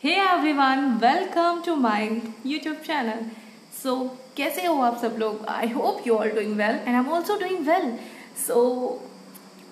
Hey everyone, welcome to my YouTube channel. So कैसे हो आप सब लोग? I hope you are doing well and I am also doing well. So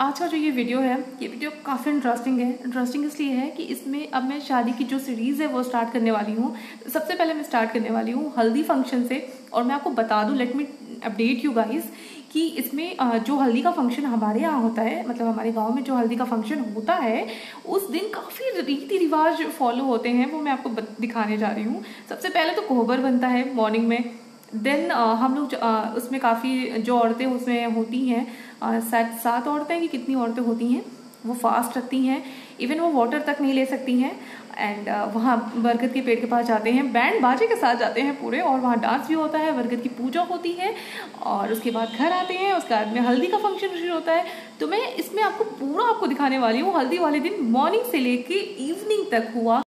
आज का जो ये वीडियो है, ये वीडियो काफ़ी इंटरेस्टिंग है। इंटरेस्टिंग इसलिए है कि इसमें अब मैं शादी की जो सीरीज़ है वो स्टार्ट करने वाली हूँ। सबसे पहले मैं स्टार्ट करने वाली हूँ हल्दी फंक्शन से। और मैं आपको बता दूँ, let me update you guys, कि इसमें जो हल्दी का फंक्शन हमारे यहाँ होता है, मतलब हमारे गांव में जो हल्दी का फंक्शन होता है, उस दिन काफ़ी रीति रिवाज फॉलो होते हैं। वो मैं आपको दिखाने जा रही हूँ। सबसे पहले तो कोहबर बनता है मॉर्निंग में। देन हम लोग उसमें काफ़ी जो औरतें उसमें होती हैं, 7 औरतें कि कितनी औरतें होती हैं, वो फास्ट रखती हैं। इवन वो वाटर तक नहीं ले सकती हैं। एंड वहाँ बरगद के पेड़ के पास जाते हैं, बैंड बाजे के साथ जाते हैं पूरे, और वहाँ डांस भी होता है, बरगद की पूजा होती है, और उसके बाद घर आते हैं। उसके बाद में हल्दी का फंक्शन शुरू होता है। तो मैं इसमें आपको दिखाने वाली हूँ हल्दी वाले दिन मॉर्निंग से लेके इवनिंग तक हुआ।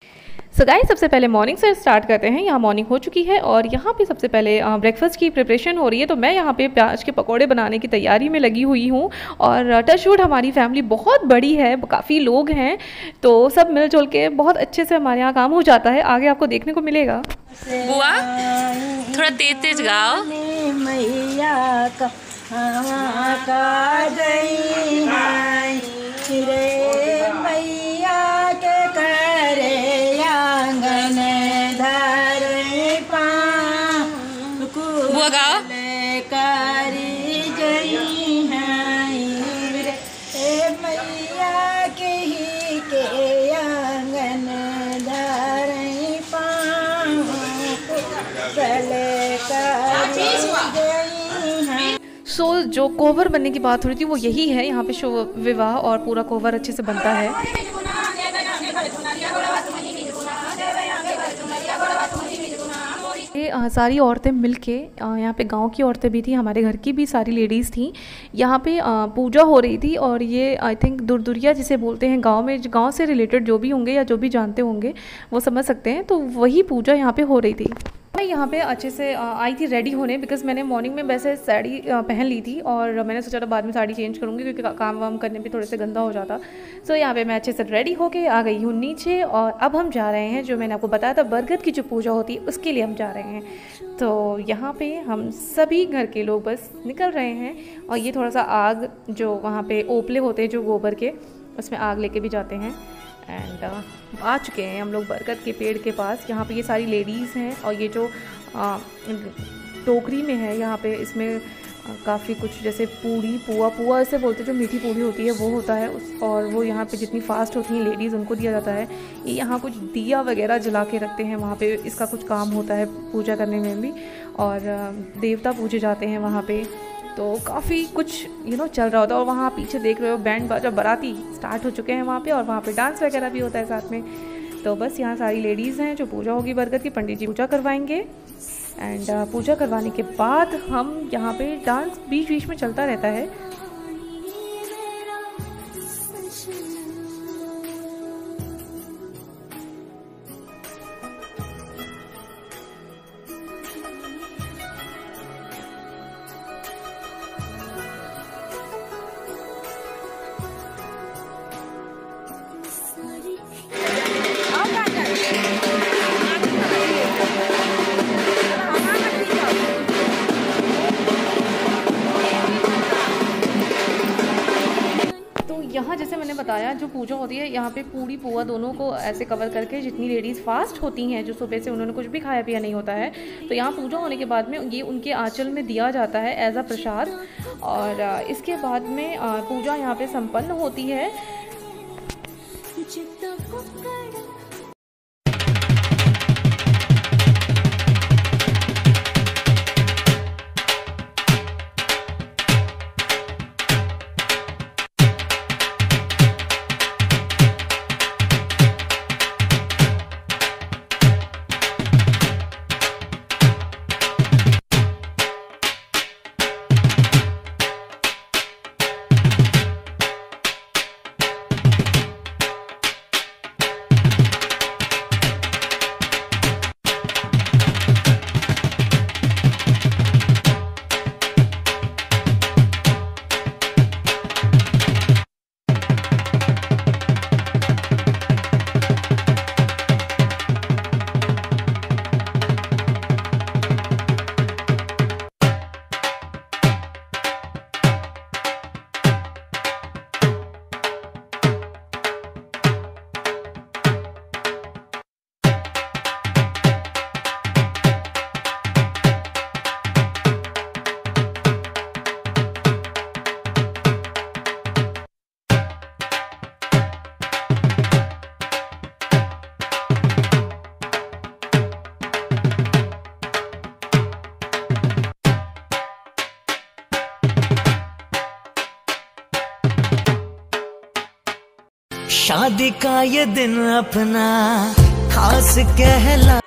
सो गाइस, सबसे पहले मॉर्निंग से स्टार्ट करते हैं। यहाँ मॉर्निंग हो चुकी है और यहाँ पे सबसे पहले ब्रेकफास्ट की प्रिपरेशन हो रही है। तो मैं यहाँ पे प्याज के पकोड़े बनाने की तैयारी में लगी हुई हूँ। और टचवुड हमारी फैमिली बहुत बड़ी है, काफ़ी लोग हैं, तो सब मिलजुल के बहुत अच्छे से हमारे यहाँ काम हो जाता है। आगे आपको देखने को मिलेगा। बुआ थोड़ा तेज तेज गाओ। मैया का मैया के करे आंगन धरे बुआ गाओ। करी जई मैया के ही के आंगन धरे सो जो कोवर बनने की बात हो रही थी वो यही है। यहाँ पे शो विवाह और पूरा कोवर अच्छे से बनता है। ये सारी औरतें मिलके, यहाँ पे गांव की औरतें भी थी, हमारे घर की भी सारी लेडीज़ थी। यहाँ पे पूजा हो रही थी। और ये आई थिंक दुरदुरिया जिसे बोलते हैं, गांव में, गांव से रिलेटेड जो भी होंगे या जो भी जानते होंगे वो समझ सकते हैं। तो वही पूजा यहाँ पे हो रही थी। मैं यहाँ पे अच्छे से आई थी रेडी होने, बिकॉज मैंने मॉर्निंग में वैसे साड़ी पहन ली थी और मैंने सोचा था बाद में साड़ी चेंज करूँगी क्योंकि काम वाम करने पे थोड़े से गंदा हो जाता। सो यहाँ पे मैं अच्छे से रेडी होके आ गई हूँ नीचे। और अब हम जा रहे हैं, जो मैंने आपको बताया था बरगद की जो पूजा होती है उसके लिए हम जा रहे हैं। तो यहाँ पे हम सभी घर के लोग बस निकल रहे हैं। और ये थोड़ा सा आग, जो वहाँ पे ओपले होते हैं जो गोबर के, उसमें आग लेके भी जाते हैं। एंड आ चुके हैं हम लोग बरगद के पेड़ के पास। यहाँ पे ये सारी लेडीज़ हैं और ये जो टोकरी में है यहाँ पे, इसमें काफ़ी कुछ जैसे पूड़ी, पुआ ऐसे बोलते हैं, जो मीठी पूड़ी होती है वो होता है। और वो यहाँ पे जितनी फास्ट होती हैं लेडीज़ उनको दिया जाता है। ये यहाँ कुछ दिया वगैरह जला के रखते हैं, वहाँ पे इसका कुछ काम होता है पूजा करने में भी। और देवता पूजे जाते हैं वहाँ पे। तो काफ़ी कुछ चल रहा होता है। और वहाँ पीछे देख रहे हो बैंड बाजा, बाराती स्टार्ट हो चुके हैं वहाँ पे। और वहाँ पे डांस वगैरह भी होता है साथ में। तो बस यहाँ सारी लेडीज़ हैं, जो पूजा होगी बरगद की, पंडित जी पूजा करवाएंगे। एंड पूजा करवाने के बाद हम यहाँ पे डांस बीच बीच में चलता रहता है। यहाँ जैसे मैंने बताया, जो पूजा होती है यहाँ पे पूड़ी पुआ दोनों को ऐसे कवर करके, जितनी लेडीज़ फास्ट होती हैं, जो सुबह से उन्होंने कुछ भी खाया पिया नहीं होता है, तो यहाँ पूजा होने के बाद में ये उनके आंचल में दिया जाता है एज अ प्रसाद। और इसके बाद में पूजा यहाँ पे संपन्न होती है। शादी का ये दिन अपना खास कहला।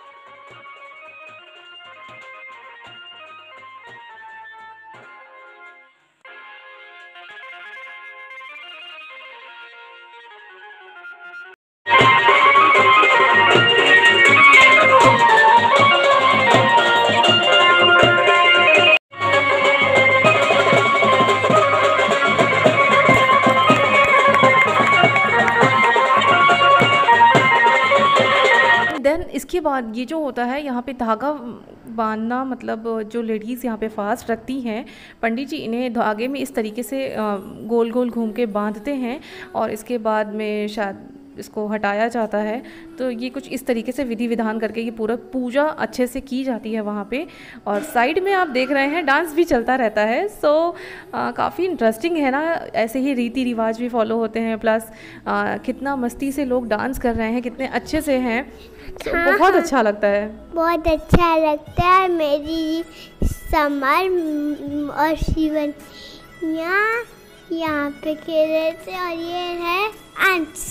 देन इसके बाद ये जो होता है यहाँ पे धागा बांधना, मतलब जो लेडीज़ यहाँ पे फास्ट रखती हैं, पंडित जी इन्हें धागे में इस तरीके से गोल गोल घूम के बांधते हैं और इसके बाद में शायद इसको हटाया जाता है। तो ये कुछ इस तरीके से विधि विधान करके ये पूरा पूजा अच्छे से की जाती है वहाँ पे। और साइड में आप देख रहे हैं डांस भी चलता रहता है। सो काफ़ी इंटरेस्टिंग है ना, ऐसे ही रीति रिवाज भी फॉलो होते हैं, प्लस कितना मस्ती से लोग डांस कर रहे हैं, कितने अच्छे से हैं। तो हाँ, बहुत अच्छा लगता है, बहुत अच्छा लगता है। मेरी समर और शिवन यहाँ पे खेल रहे थे और ये है अंश।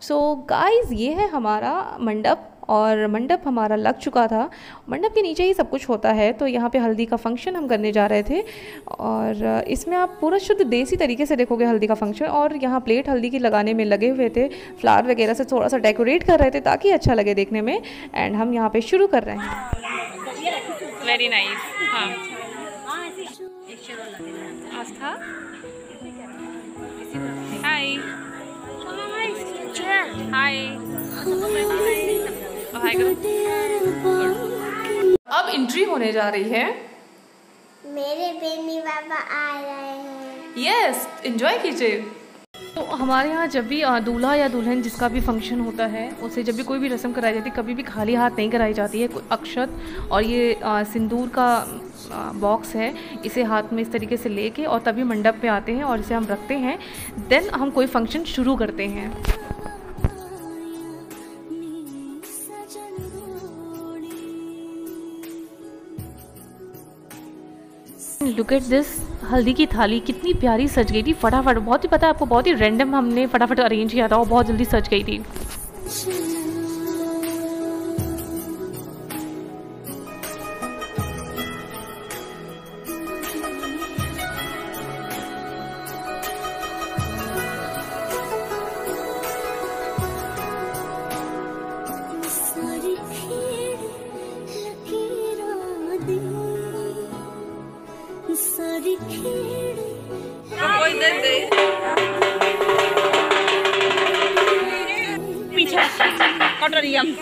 सो गाइस ये है हमारा मंडप और मंडप हमारा लग चुका था। मंडप के नीचे ही सब कुछ होता है। तो यहाँ पे हल्दी का फंक्शन हम करने जा रहे थे और इसमें आप पूरा शुद्ध देसी तरीके से देखोगे हल्दी का फंक्शन। और यहाँ प्लेट हल्दी की लगाने में लगे हुए थे, फ्लावर वगैरह से थोड़ा सा डेकोरेट कर रहे थे ताकि अच्छा लगे देखने में। एंड हम यहाँ पे शुरू कर रहे हैं। Very nice. हाँ आस्था, हाय हाय, अब एंट्री होने जा रही है। मेरे बेनी बाबा आ रहे हैं। यस, एंजॉय कीजिए। तो हमारे यहाँ जब भी दूल्हा या दुल्हन जिसका भी फंक्शन होता है, उसे जब भी कोई भी रस्म कराई जाती है, कभी भी खाली हाथ नहीं कराई जाती है। कोई अक्षत और ये सिंदूर का बॉक्स है, इसे हाथ में इस तरीके से लेके और तभी मंडप पे आते हैं और इसे हम रखते हैं। देन हम कोई फंक्शन शुरू करते हैं। लुक एट दिस, हल्दी की थाली कितनी प्यारी सज गई थी फटाफट। बहुत ही पता है आपको, बहुत ही रैंडम हमने फटाफट अरेंज किया था और बहुत जल्दी सज गई थी। पीछे कटोरियम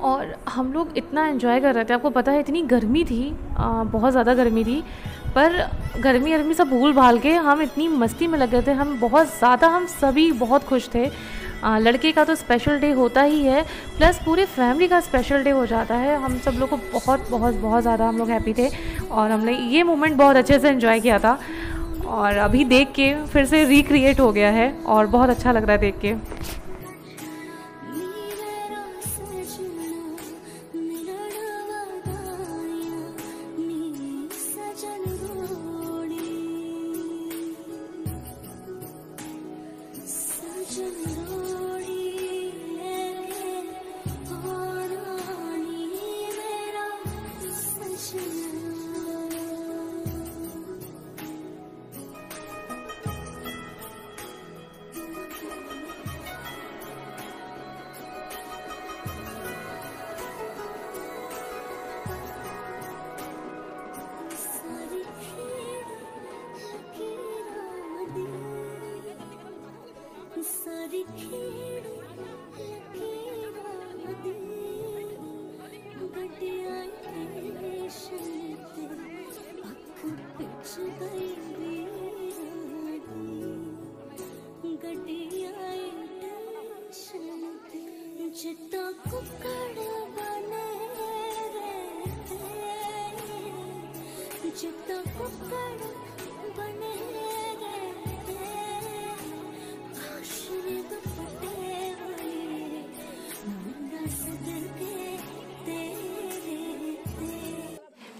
और हम लोग इतना एंजॉय कर रहे थे। आपको पता है इतनी गर्मी थी, बहुत ज़्यादा गर्मी थी, पर गर्मी सब भूल भाल के हम इतनी मस्ती में लग गए थे। हम बहुत ज़्यादा, हम सभी बहुत खुश थे। लड़के का तो स्पेशल डे होता ही है, प्लस पूरे फैमिली का स्पेशल डे हो जाता है। हम सब लोग को बहुत ज़्यादा हम लोग हैप्पी थे और हमने ये मोमेंट बहुत अच्छे से एंजॉय किया था। और अभी देख के फिर से रिक्रिएट हो गया है और बहुत अच्छा लग रहा है देख के।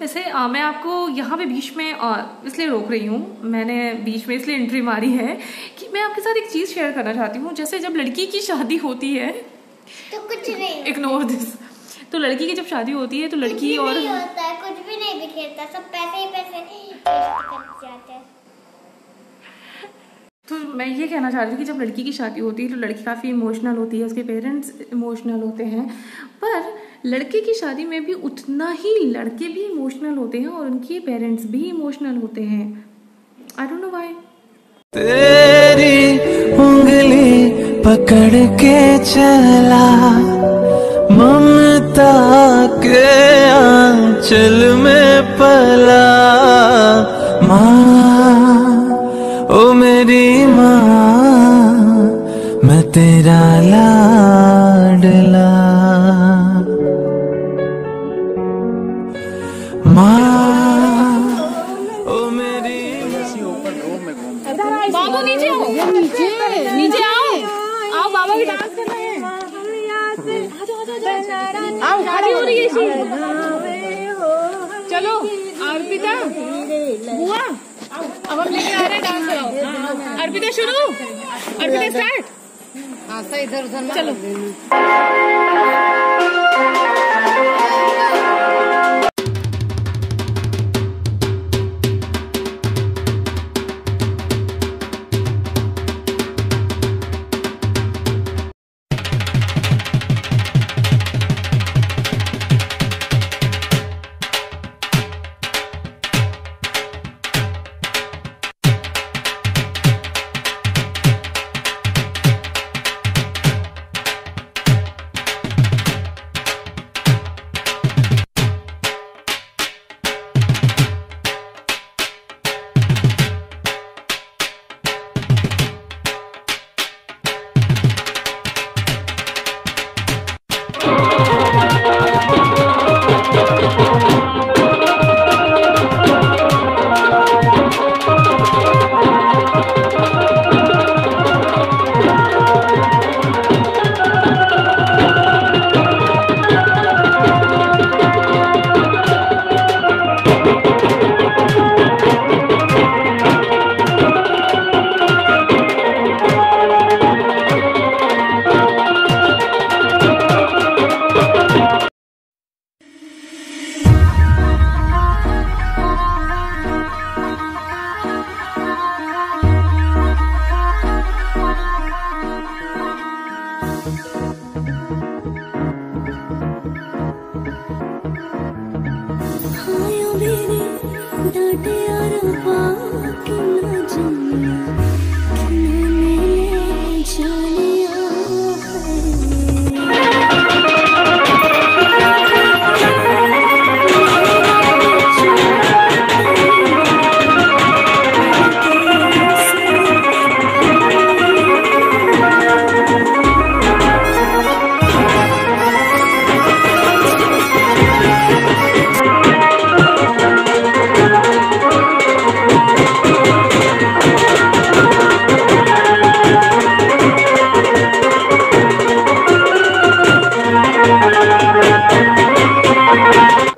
वैसे मैं आपको यहाँ पे बीच में इसलिए रोक रही हूँ, मैंने बीच में इसलिए एंट्री मारी है कि मैं आपके साथ एक चीज़ शेयर करना चाहती हूँ। जैसे जब लड़की की शादी होती है तो कुछ नहीं, इग्नोर दिस। तो लड़की की जब शादी होती है तो लड़की और नहीं होता है, कुछ भी नहीं बिखेरता, सब पैसे ही पैसे वेस्ट कर जाते हैं। तो मैं ये कहना चाह रही थी कि जब लड़की की शादी होती है तो लड़की काफ़ी इमोशनल होती है, उसके पेरेंट्स इमोशनल होते हैं, पर लड़के की शादी में भी उतना ही लड़के भी इमोशनल होते हैं और उनके पेरेंट्स भी इमोशनल होते हैं। I don't know why. तेरी उंगली पकड़ के चला, ममता के आंचल में पला, माँ ओ मेरी माँ, मैं तेरा लाडला, माँ ओ मेरी बाबू नीचे आओ, नीचे आओ बाबा भी डांस कर रहे हैं। आओ, खड़ी हो रही है। चलो अर्पिता बुआ, अब हम लेके आ रहे हैं डांस कराओ। अर्पिता शुरू, अर्पिता स्टार्ट। इधर उधर चलो।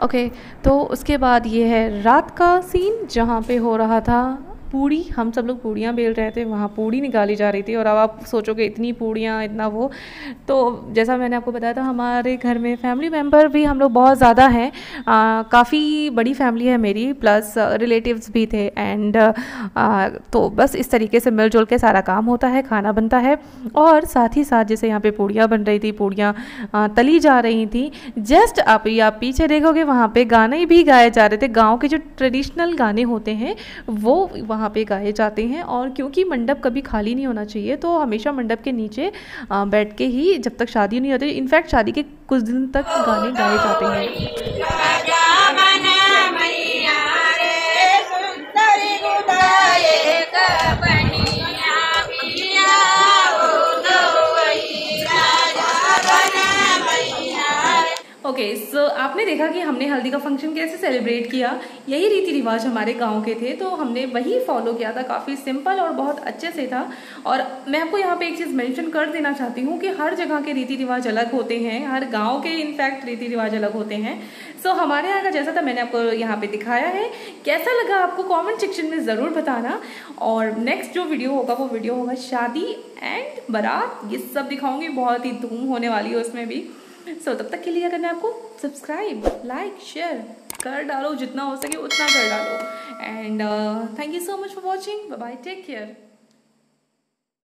ओके तो उसके बाद ये है रात का सीन जहाँ पे हो रहा था पूड़ी। हम सब लोग पूड़ियाँ बेल रहे थे, वहाँ पूड़ी निकाली जा रही थी। और अब आप सोचोगे इतनी पूड़ियाँ इतना वो, तो जैसा मैंने आपको बताया था हमारे घर में फैमिली मेम्बर भी हम लोग बहुत ज़्यादा हैं, काफ़ी बड़ी फैमिली है मेरी, प्लस रिलेटिव्स भी थे। एंड तो बस इस तरीके से मिलजुल के सारा काम होता है, खाना बनता है। और साथ ही साथ जैसे यहाँ पे पूड़ियाँ बन रही थी, पूड़ियाँ तली जा रही थी, जस्ट आप पीछे देखोगे वहाँ पे गाने भी गाए जा रहे थे। गाँव के जो ट्रेडिशनल गाने होते हैं वो वहाँ पे गाए जाते हैं। और क्योंकि मंडप कभी खाली नहीं होना चाहिए तो हमेशा मंडप के नीचे बैठ के ही जब तक शादी नहीं होती, इनफैक्ट शादी के कुछ दिन तक गाने गाए जाते हैं। ओके सो आपने देखा कि हमने हल्दी का फंक्शन कैसे सेलिब्रेट किया। यही रीति रिवाज हमारे गांव के थे तो हमने वही फॉलो किया था। काफ़ी सिंपल और बहुत अच्छे से था। और मैं आपको यहाँ पे एक चीज़ मेंशन कर देना चाहती हूँ कि हर जगह के रीति रिवाज अलग होते हैं, हर गांव के इनफैक्ट रीति रिवाज अलग होते हैं। सो हमारे यहाँ का जैसा था मैंने आपको यहाँ पे दिखाया है। कैसा लगा आपको कॉमेंट सेक्शन में ज़रूर बताना। और नेक्स्ट जो वीडियो होगा वो वीडियो होगा शादी एंड बारात, ये सब दिखाऊंगी, बहुत ही धूम होने वाली है उसमें भी। सो तब तक के लिए अगर मैं आपको सब्सक्राइब लाइक शेयर कर डालो, जितना हो सके उतना कर डालो। And thank you so much for watching. Bye bye, take care.